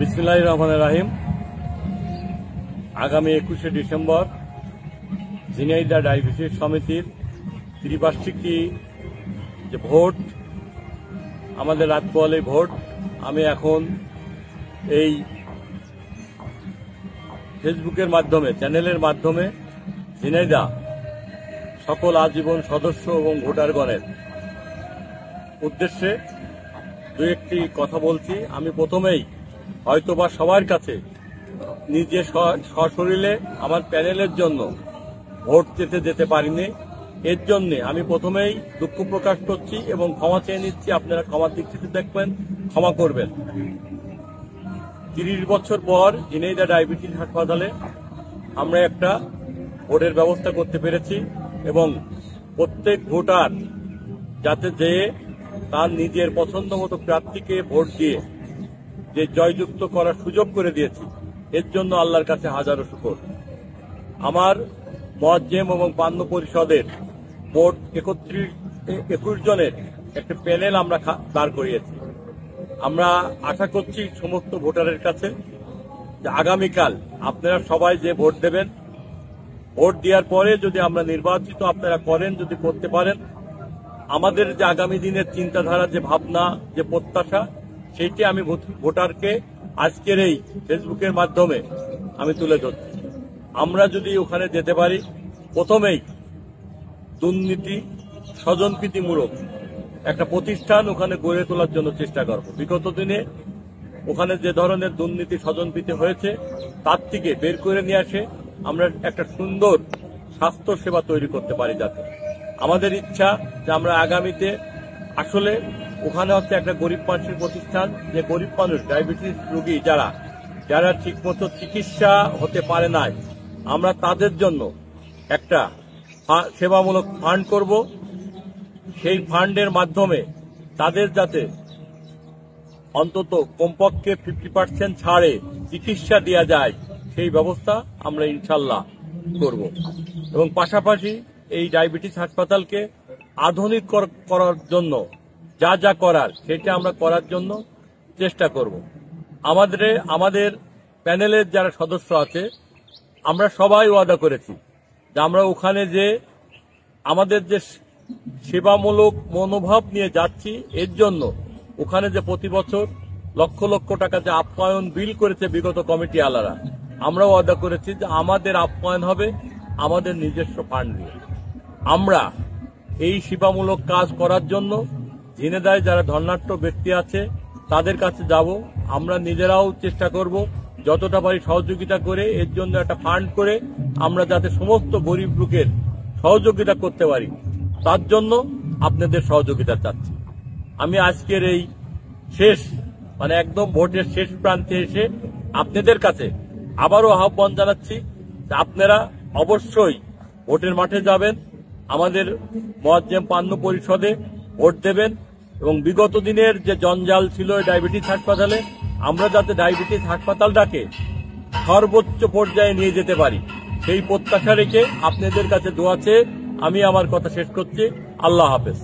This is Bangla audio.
বিসমিল্লাহির রহমানির রহিম। আগামী 21শে ডিসেম্বর ঝিনাইদহ ডায়াবেটিস সমিতির ত্রিবার্ষিকী যে ভোট, আমাদের রাতপোয়ালে ভোট, আমি এখন এই ফেসবুকের মাধ্যমে, চ্যানেলের মাধ্যমে ঝিনাইদহ সকল আজীবন সদস্য এবং ভোটারগণের উদ্দেশ্যে দু একটি কথা বলছি। আমি প্রথমেই হয়তোবা সবার কাছে নিজে সশরীরে আমার প্যানেলের জন্য ভোট চেতে যেতে পারিনি, এর জন্য আমি প্রথমেই দুঃখ প্রকাশ করছি এবং ক্ষমা চেয়ে নিচ্ছি। আপনারা ক্ষমার দৃষ্টিতে দেখবেন, ক্ষমা করবেন। 30 বছর পর ঝিনাইদহ ডায়াবেটিস হাসপাতালে আমরা একটা ভোটের ব্যবস্থা করতে পেরেছি এবং প্রত্যেক ভোটার যাতে যেয়ে তার নিজের পছন্দ মতো প্রার্থীকে ভোট দিয়ে যে জয়যুক্ত করার সুযোগ করে দিয়েছি, এর জন্য আল্লাহর কাছে হাজারো শুকর। আমার মুয়াজ্জেম এবং পান্য পরিষদের মোট 21 জনের একটা প্যানেল আমরা দাঁড় করিয়েছি। আমরা আশা করছি সমস্ত ভোটারের কাছে যে আগামীকাল আপনারা সবাই যে ভোট দেবেন, ভোট দেওয়ার পরে যদি আমরা নির্বাচিত আপনারা করেন, যদি করতে পারেন, আমাদের যে আগামী দিনের চিন্তাধারা, যে ভাবনা, যে প্রত্যাশা, সেইটি আমি ভোটারকে আজকের এই ফেসবুকের মাধ্যমে আমি তুলে ধরছি। আমরা যদি ওখানে যেতে পারি, প্রথমেই দুর্নীতি স্বজনপ্রীতিমূলক একটা প্রতিষ্ঠান ওখানে গড়ে তোলার জন্য চেষ্টা করব। বিগত দিনে ওখানে যে ধরনের দুর্নীতি স্বজনপ্রীতি হয়েছে, তার থেকে বের করে নিয়ে আসে আমরা একটা সুন্দর স্বাস্থ্য সেবা তৈরি করতে পারি। যাতে আমাদের ইচ্ছা যে আমরা আগামীতে আসলে ওখানে হচ্ছে একটা গরিব মানুষের প্রতিষ্ঠান, যে গরিব মানুষ ডায়াবেটিস রোগী যারা ঠিকমতো চিকিৎসা হতে পারে নাই, আমরা তাদের জন্য একটা সেবামূলক ফান্ড করব। সেই ফান্ডের মাধ্যমে তাদের যাতে অন্তত কমপক্ষে 50% ছাড়ে চিকিৎসা দেওয়া যায়, সেই ব্যবস্থা আমরা ইনশাল্লাহ করব। এবং পাশাপাশি এই ডায়াবেটিস হাসপাতালকে আধুনিক করার জন্য যা যা করার, সেটা আমরা করার জন্য চেষ্টা করব। আমাদের প্যানেলের যারা সদস্য আছে, আমরা সবাই ওয়াদা করেছি যে আমরা ওখানে যে আমাদের যে সেবামূলক মনোভাব নিয়ে যাচ্ছি, এর জন্য ওখানে যে প্রতি বছর লক্ষ লক্ষ টাকা যে আপ্যায়ন বিল করেছে বিগত কমিটি আলারা, আমরা ওয়াদা করেছি যে আমাদের আপ্যায়ন হবে আমাদের নিজস্ব ফান্ড দিয়ে। আমরা এই সেবামূলক কাজ করার জন্য ঝিনাইদহে যারা ধনাঢ্য ব্যক্তি আছে তাদের কাছে যাব। আমরা নিজেরাও চেষ্টা করব যতটা পারি সহযোগিতা করে, এর জন্য একটা ফান্ড করে আমরা যাতে সমস্ত গরিব লোকের সহযোগিতা করতে পারি, তার জন্য আপনাদের সহযোগিতা চাচ্ছি। আমি আজকের এই একদম ভোটের শেষ প্রান্তে এসে আপনাদের কাছে আবারও আহ্বান জানাচ্ছি যে আপনারা অবশ্যই ভোটের মাঠে যাবেন, আমাদের মুয়াজ্জেম পান্য পরিষদে ভোট দেবেন এবং বিগত দিনের যে জঞ্জাল ছিল ডায়াবেটিস হাসপাতালে, আমরা যাতে ডায়াবেটিস হাসপাতালটাকে সর্বোচ্চ পর্যায়ে নিয়ে যেতে পারি, সেই প্রত্যাশা রেখে আপনাদের কাছে দোয়া চেয়ে আমি আমার কথা শেষ করছি। আল্লাহ হাফেজ।